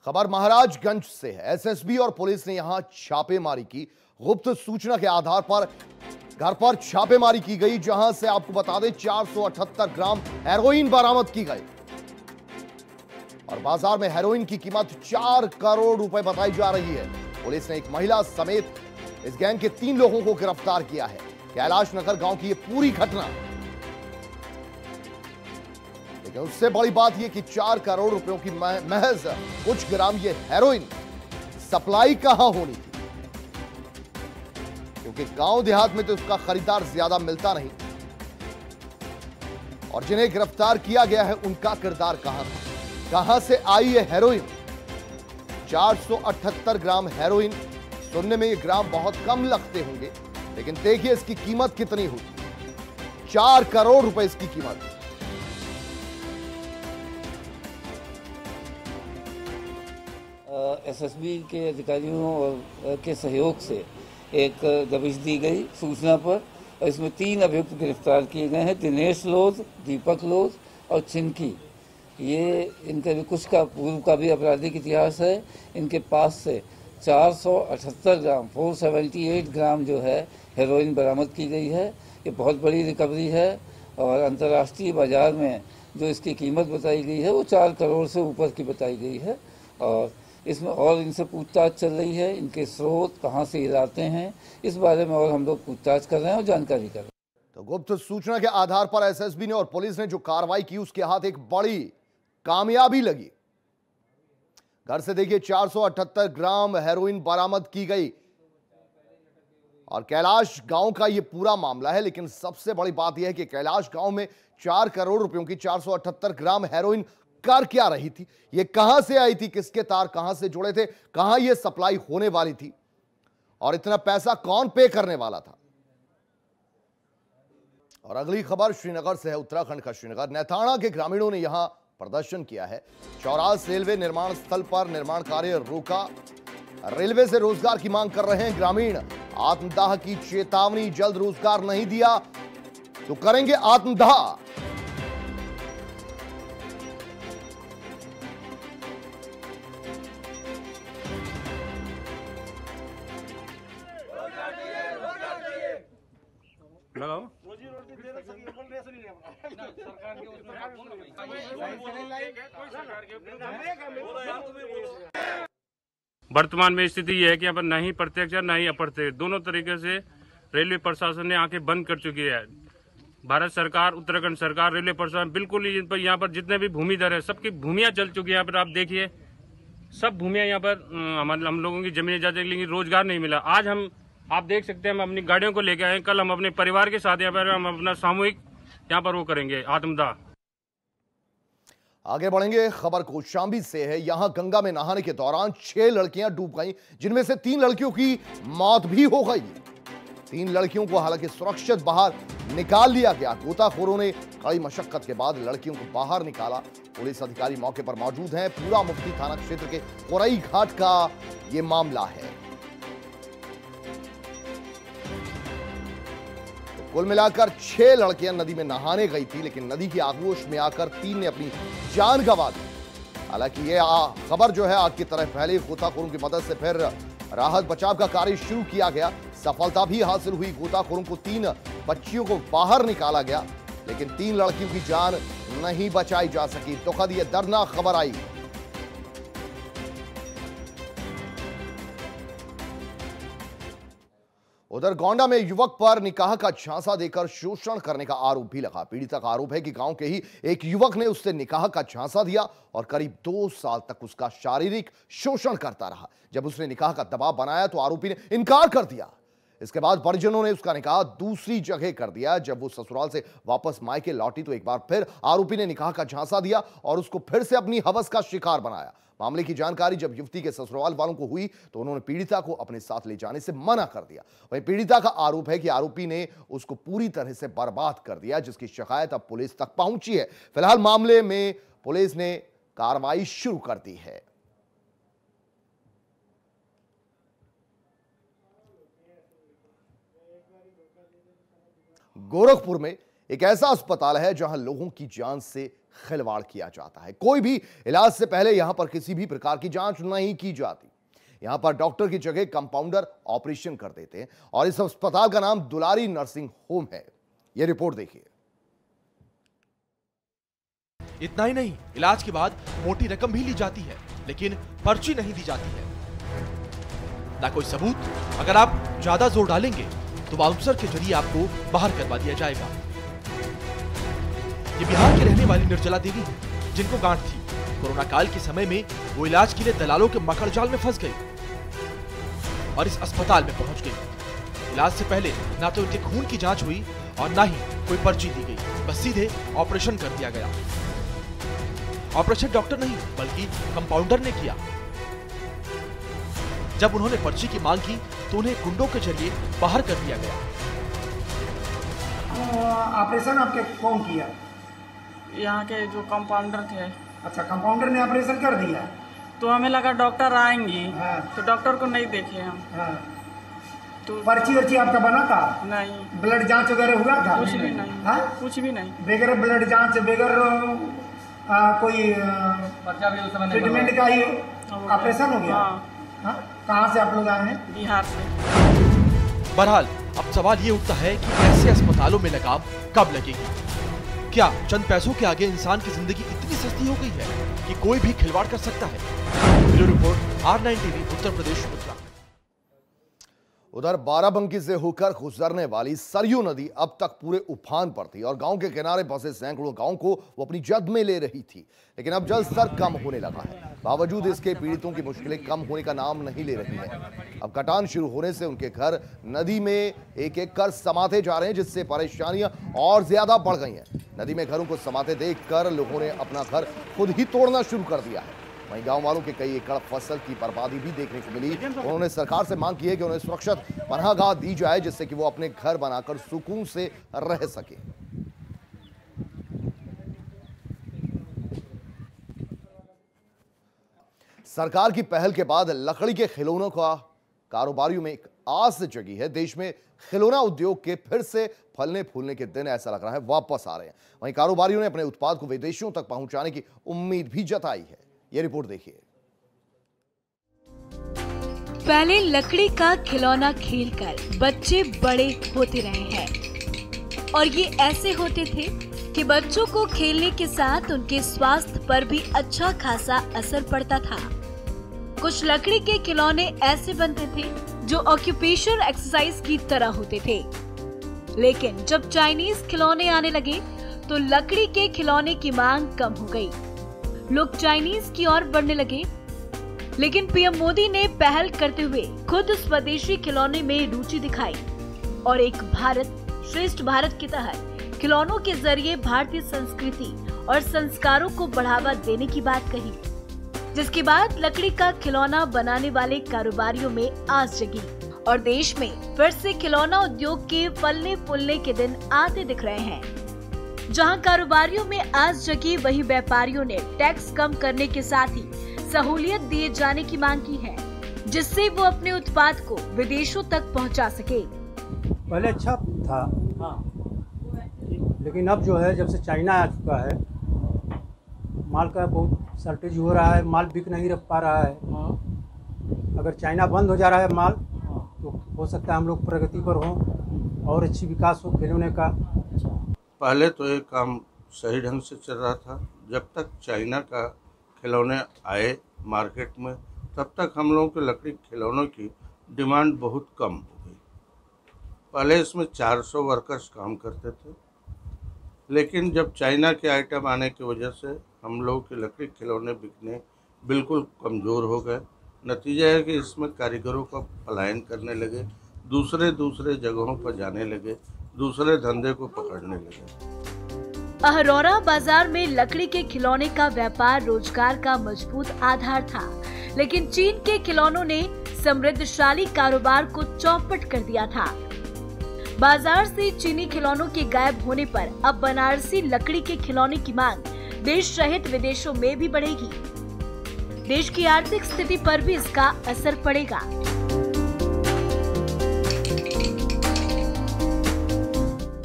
खबर महाराजगंज से है। एसएसबी और पुलिस ने यहां छापेमारी की। गुप्त सूचना के आधार पर घर पर छापेमारी की गई, जहां से आपको बता दें 478 ग्राम हेरोइन बरामद की गई और बाजार में हेरोइन की कीमत 4 करोड़ रुपए बताई जा रही है। पुलिस ने एक महिला समेत इस गैंग के 3 लोगों को गिरफ्तार किया है। कैलाश नगर गांव की यह पूरी घटना, लेकिन उससे बड़ी बात यह कि 4 करोड़ रुपयों की महज कुछ ग्राम ये हेरोइन सप्लाई कहां होनी थी, क्योंकि गांव देहात में तो उसका खरीदार ज्यादा मिलता नहीं। और जिन्हें गिरफ्तार किया गया है उनका किरदार कहां था, कहां से आई है हेरोइन। 478 ग्राम हेरोइन, सुनने में ये ग्राम बहुत कम लगते होंगे, लेकिन देखिए इसकी कीमत कितनी हुई। 4 करोड़ रुपए इसकी कीमत। एसएसबी के अधिकारियों और के सहयोग से एक दबिश दी गई सूचना पर, और इसमें 3 अभियुक्त गिरफ्तार किए गए हैं। दिनेश लोध, दीपक लोध और चिंकी। ये इनका भी कुछ का पूर्व का भी आपराधिक इतिहास है। इनके पास से 478 ग्राम 478 ग्राम जो है हेरोइन बरामद की गई है। ये बहुत बड़ी रिकवरी है और अंतर्राष्ट्रीय बाजार में जो इसकी कीमत बताई गई है वो 4 करोड़ से ऊपर की बताई गई है। और इसमें और इनसे पूछताछ चल रही है, इनके स्रोत कहां से ये लाते हैं, इस बारे में और हम लोग पूछताछ कर रहे हैं और जानकारी कर रहे हैं। तो गुप्त सूचना के आधार पर एसएसबी ने और पुलिस ने जो कार्रवाई की, उसके हाथ एक बड़ी कामयाबी लगी। घर से देखिए 478 ग्राम हेरोइन बरामद की गई और कैलाश गांव का यह पूरा मामला है। लेकिन सबसे बड़ी बात यह है कि कैलाश गांव में 4 करोड़ रुपयों की 478 ग्राम हेरोइन कर क्या रही थी, यह कहां से आई थी, किसके तार कहां से जुड़े थे, कहां यह सप्लाई होने वाली थी और इतना पैसा कौन पे करने वाला था। और अगली खबर श्रीनगर से है, उत्तराखंड का श्रीनगर। नैथाणा के ग्रामीणों ने यहां प्रदर्शन किया है। चौरास रेलवे निर्माण स्थल पर निर्माण कार्य रोका। रेलवे से रोजगार की मांग कर रहे हैं ग्रामीण। आत्मदाह की चेतावनी, जल्द रोजगार नहीं दिया तो करेंगे आत्मदाह। लगाओ। वर्तमान में स्थिति यह है कि यहाँ पर नहीं प्रत्यक्ष और नहीं अप्रत्यक्ष दोनों तरीके से रेलवे प्रशासन ने आंखें बंद कर चुकी है। भारत सरकार, उत्तराखंड सरकार, रेलवे प्रशासन बिल्कुल ही यहाँ पर जितने भी भूमिधर है सबकी भूमियां जल चुकी है। यहाँ पर आप देखिए सब भूमियां यहाँ पर हम लोगों की जमीनें जा चुकी, लेकिन रोजगार नहीं मिला। आज आप देख सकते हैं हम अपनी गाड़ियों को लेकर आए, कल हम अपने परिवार के साथ यहाँ पर हम अपना सामूहिक यहाँ पर वो करेंगे आत्मदाह। आगे बढ़ेंगे, खबर कौशाम्बी से है। यहां गंगा में नहाने के दौरान 6 लड़कियां डूब गईं, जिनमें से 3 लड़कियों की मौत भी हो गई। 3 लड़कियों को हालांकि सुरक्षित बाहर निकाल लिया गया। गोताखोरों ने कड़ी मशक्कत के बाद लड़कियों को बाहर निकाला। पुलिस अधिकारी मौके पर मौजूद हैं। पूरा मुफ्ती थाना क्षेत्र के कोरई घाट का यह मामला है। कुल मिलाकर 6 लड़कियां नदी में नहाने गई थी, लेकिन नदी की आगोश में आकर 3 ने अपनी जान गंवा दी। हालांकि यह खबर जो है आग की तरह फैली। गोताखोरों की मदद से फिर राहत बचाव का कार्य शुरू किया गया। सफलता भी हासिल हुई। गोताखोरों को 3 बच्चियों को बाहर निकाला गया, लेकिन 3 लड़कियों की जान नहीं बचाई जा सकी। दुखद यह दर्दनाक खबर आई। उधर गोंडा में युवक पर निकाह का झांसा देकर शोषण करने का आरोप भी लगा। पीड़िता का आरोप है कि गांव के ही एक युवक ने उससे निकाह का झांसा दिया और करीब 2 साल तक उसका शारीरिक शोषण करता रहा। जब उसने निकाह का दबाव बनाया तो आरोपी ने इनकार कर दिया। इसके बाद परिजनों ने उसका निकाह दूसरी जगह कर दिया। जब वो ससुराल से वापस मायके लौटी तो एक बार फिर आरोपी ने निकाह का झांसा दिया और उसको फिर से अपनी हवस का शिकार बनाया। मामले की जानकारी जब युवती के ससुराल वालों को हुई तो उन्होंने पीड़िता को अपने साथ ले जाने से मना कर दिया। वहीं पीड़िता का आरोप है कि आरोपी ने उसको पूरी तरह से बर्बाद कर दिया, जिसकी शिकायत अब पुलिस तक पहुंची है। फिलहाल मामले में पुलिस ने कार्रवाई शुरू कर दी है। गोरखपुर में एक ऐसा अस्पताल है जहां लोगों की जान से खिलवाड़ किया जाता है। कोई भी इलाज से पहले यहां पर किसी भी प्रकार की जांच नहीं की जाती। यहां पर डॉक्टर की जगह कंपाउंडर ऑपरेशन कर देते हैं और इस अस्पताल का नाम दुलारी नर्सिंग होम है। यह रिपोर्ट देखिए। इतना ही नहीं, इलाज के बाद मोटी रकम भी ली जाती है, लेकिन पर्ची नहीं दी जाती है। ना कोई सबूत। अगर आप ज्यादा जोर डालेंगे तो बाउंसर के जरिए आपको बाहर करवा दिया जाएगा। ये बिहार की रहने वाली निर्जला देवी है, जिनको गांठ थी। कोरोना काल के समय में वो इलाज के लिए दलालों के मकड़जाल में फंस गई और इस अस्पताल में पहुंच गई। इलाज से पहले ना तो उनके खून की जांच हुई और ना ही कोई पर्ची दी गई, बस सीधे ऑपरेशन कर दिया गया। ऑपरेशन डॉक्टर नहीं बल्कि कंपाउंडर ने किया। जब उन्होंने पर्ची की मांग की तो उन्हें गुंडों के जरिए बाहर कर दिया गया। ऑपरेशन आपके कौन किया? यहाँ के जो कंपाउंडर थे। अच्छा, कंपाउंडर ने ऑपरेशन कर दिया। तो हमें लगा डॉक्टर आएंगी। हाँ। तो डॉक्टर को नहीं देखे हम। हाँ। तो पर्ची वर्ची आपका बना था? नहीं। ब्लड जांच वगैरह हुआ था? कुछ भी नहीं। हाँ? कुछ भी नहीं। बगैर ब्लड जांच, बगैर कोई ट्रीटमेंट का ही ऑपरेशन हो गया? हाँ। कहाँ से आप लोग आए हैं? बिहार से। बहरहाल अब सवाल ये उठता है कि ऐसे अस्पतालों में लगाम कब लगेगी? क्या चंद पैसों के आगे इंसान की जिंदगी इतनी सस्ती हो गई है कि कोई भी खिलवाड़ कर सकता है? Bureau report, R9 TV, Uttar Pradesh, Uttarakhand. उधर बाराबंकी से होकर गुजरने वाली सरयू नदी अब तक पूरे उफान पर थी और गांव के किनारे बसे सैकड़ों गांव को वो अपनी जद में ले रही थी। लेकिन अब जल स्तर कम होने लगा है। बावजूद इसके पीड़ितों की मुश्किलें कम होने का नाम नहीं ले रही हैं। अब कटान शुरू होने से उनके घर नदी में एक एक कर समाते जा रहे हैं, जिससे परेशानियां और ज्यादा बढ़ गई हैं। नदी में घरों को समाते देखकर लोगों ने अपना घर खुद ही तोड़ना शुरू कर दिया है। वहीं गांव वालों के कई एकड़ फसल की बर्बादी भी देखने को मिली। उन्होंने सरकार से मांग की है कि उन्हें सुरक्षित पनाहगाह दी जाए, जिससे कि वो अपने घर बनाकर सुकून से रह सके। सरकार की पहल के बाद लकड़ी के खिलौनों का कारोबारियों में एक आस जगी है। देश में खिलौना उद्योग के फिर से फलने फूलने के दिन ऐसा लग रहा है वापस आ रहे हैं। वहीं कारोबारियों ने अपने उत्पाद को विदेशों तक पहुंचाने की उम्मीद भी जताई है। ये रिपोर्ट देखिए। पहले लकड़ी का खिलौना खेलकर बच्चे बड़े होते रहे हैं और ये ऐसे होते थे कि बच्चों को खेलने के साथ उनके स्वास्थ्य पर भी अच्छा खासा असर पड़ता था। कुछ लकड़ी के खिलौने ऐसे बनते थे जो ऑक्यूपेशनल एक्सरसाइज की तरह होते थे। लेकिन जब चाइनीज खिलौने आने लगे तो लकड़ी के खिलौने की मांग कम हो गई। लोग चाइनीज की ओर बढ़ने लगे। लेकिन पीएम मोदी ने पहल करते हुए खुद स्वदेशी खिलौने में रुचि दिखाई और एक भारत श्रेष्ठ भारत के तहत खिलौनों के जरिए भारतीय संस्कृति और संस्कारों को बढ़ावा देने की बात कही, जिसके बाद लकड़ी का खिलौना बनाने वाले कारोबारियों में आस जगी और देश में फिर से खिलौना उद्योग के फलने फूलने के दिन आते दिख रहे हैं। जहां कारोबारियों में आस जगी, वहीं व्यापारियों ने टैक्स कम करने के साथ ही सहूलियत दिए जाने की मांग की है, जिससे वो अपने उत्पाद को विदेशों तक पहुंचा सके। पहले अच्छा था, लेकिन अब जो है जब से चाइना आ चुका है, माल का बहुत शॉर्टेज हो रहा है, माल बिक नहीं रख पा रहा है। अगर चाइना बंद हो जा रहा है माल, तो हो सकता है हम लोग प्रगति पर हों और अच्छी विकास हो खिलौने का। पहले तो ये काम सही ढंग से चल रहा था। जब तक चाइना का खिलौने आए मार्केट में, तब तक हम लोगों के लकड़ी खिलौनों की डिमांड बहुत कम हो गई। पहले इसमें 400 वर्कर्स काम करते थे, लेकिन जब चाइना के आइटम आने की वजह से हम लोगों के लकड़ी खिलौने बिकने बिल्कुल कमज़ोर हो गए। नतीजा है कि इसमें कारीगरों का पलायन करने लगे, दूसरे जगहों पर जाने लगे, दूसरे धंधे को पकड़ने लगे। अहरौरा बाजार में लकड़ी के खिलौने का व्यापार रोजगार का मजबूत आधार था, लेकिन चीन के खिलौनों ने समृद्धशाली कारोबार को चौपट कर दिया था। बाजार से चीनी खिलौनों के गायब होने पर अब बनारसी लकड़ी के खिलौने की मांग देश सहित विदेशों में भी बढ़ेगी। देश की आर्थिक स्थिति पर भी इसका असर पड़ेगा।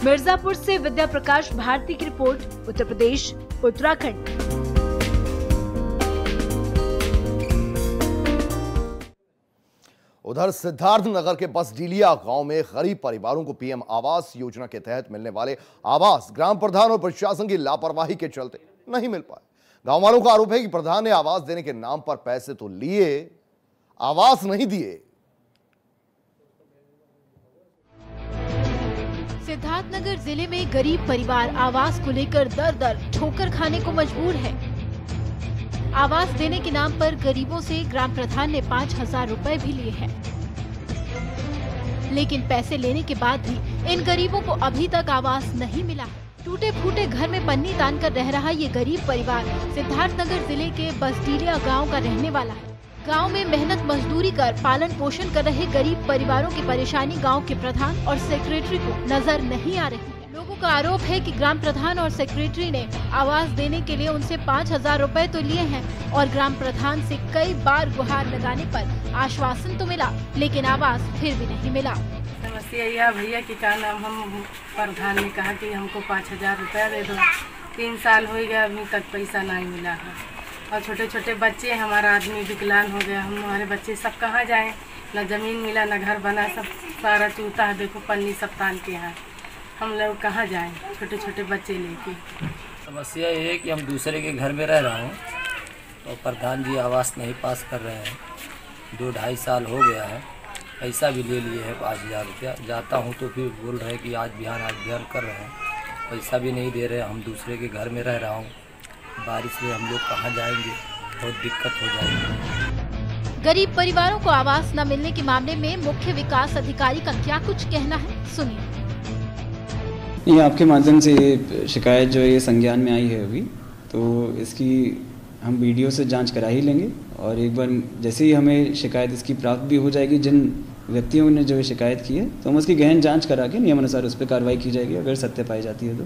मिर्जापुर से विद्या प्रकाश भारती की रिपोर्ट, उत्तर प्रदेश, उत्तराखंड। उधर सिद्धार्थनगर के बसडीलिया गांव में गरीब परिवारों को पीएम आवास योजना के तहत मिलने वाले आवास ग्राम प्रधान और प्रशासन की लापरवाही के चलते नहीं मिल पाए। गांव वालों का आरोप है कि प्रधान ने आवास देने के नाम पर पैसे तो लिए, आवास नहीं दिए। सिद्धार्थनगर जिले में गरीब परिवार आवास को लेकर दर ठोकर खाने को मजबूर है। आवास देने के नाम पर गरीबों से ग्राम प्रधान ने 5,000 रुपए भी लिए हैं, लेकिन पैसे लेने के बाद भी इन गरीबों को अभी तक आवास नहीं मिला है। टूटे फूटे घर में पन्नी तान कर रह रहा ये गरीब परिवार सिद्धार्थनगर जिले के बसडीलिया गांव का रहने वाला है। गांव में मेहनत मजदूरी कर पालन पोषण कर रहे गरीब परिवारों की परेशानी गांव के प्रधान और सेक्रेटरी को नजर नहीं आ रही है। लोगों का आरोप है कि ग्राम प्रधान और सेक्रेटरी ने आवास देने के लिए उनसे 5,000 रुपए तो लिए हैं और ग्राम प्रधान से कई बार गुहार लगाने पर आश्वासन तो मिला, लेकिन आवास फिर भी नहीं मिला। समस्या यह भैया कि क्या नाम हम प्रधान ने कहा कि हमको 5,000 रुपया दे दो। 3 साल हो गया, अभी तक पैसा नहीं मिला है। और छोटे छोटे बच्चे, हमारा आदमी विकलांग हो गया, हमारे बच्चे सब कहाँ जाएं? न जमीन मिला, न घर बना, सब सारा चूता है, देखो पन्नी सब तान के हैं। हम लोग कहाँ जाएं छोटे छोटे बच्चे लेके? समस्या ये है कि हम दूसरे के घर में रह रहा हूँ तो प्रधान जी आवास नहीं पास कर रहे हैं। 2-2.5 साल हो गया है, पैसा भी ले लिए है 5,000 रुपया। जाता हूँ तो फिर बोल रहे कि आज बिहान कर रहे हैं, पैसा भी नहीं दे रहे। हम दूसरे के घर में रह रहा हूँ, बारिश में हम लोग कहाँ जाएंगे, बहुत दिक्कत हो जाएगी। गरीब परिवारों को आवास न मिलने के मामले में मुख्य विकास अधिकारी का क्या कुछ कहना है, सुनिए। ये आपके माध्यम से ये शिकायत जो है ये संज्ञान में आई है अभी, तो इसकी हम वीडियो से जांच करा ही लेंगे और एक बार जैसे ही हमें शिकायत इसकी प्राप्त भी हो जाएगी, जिन व्यक्तियों ने जो शिकायत की है, तो हम उसकी गहन जांच करा के नियमानुसार उस पर कार्रवाई की जाएगी अगर सत्य पाई जाती है तो।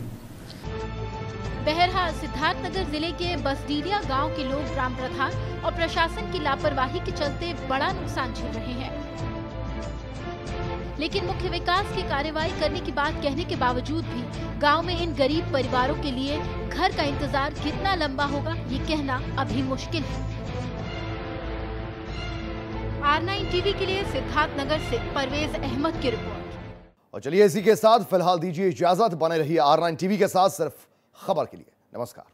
बहरहाल सिद्धार्थनगर जिले के बसडीलिया गांव के लोग ग्राम प्रधान और प्रशासन की लापरवाही के चलते बड़ा नुकसान झेल रहे हैं, लेकिन मुख्य विकास की कार्रवाई करने की बात कहने के बावजूद भी गांव में इन गरीब परिवारों के लिए घर का इंतजार कितना लंबा होगा ये कहना अभी मुश्किल है। R9 टीवी के लिए सिद्धार्थनगर से परवेज अहमद की रिपोर्ट। और चलिए इसी के साथ फिलहाल दीजिए इजाजत, बने रहिए R9 टीवी के साथ सिर्फ खबर के लिए। नमस्कार।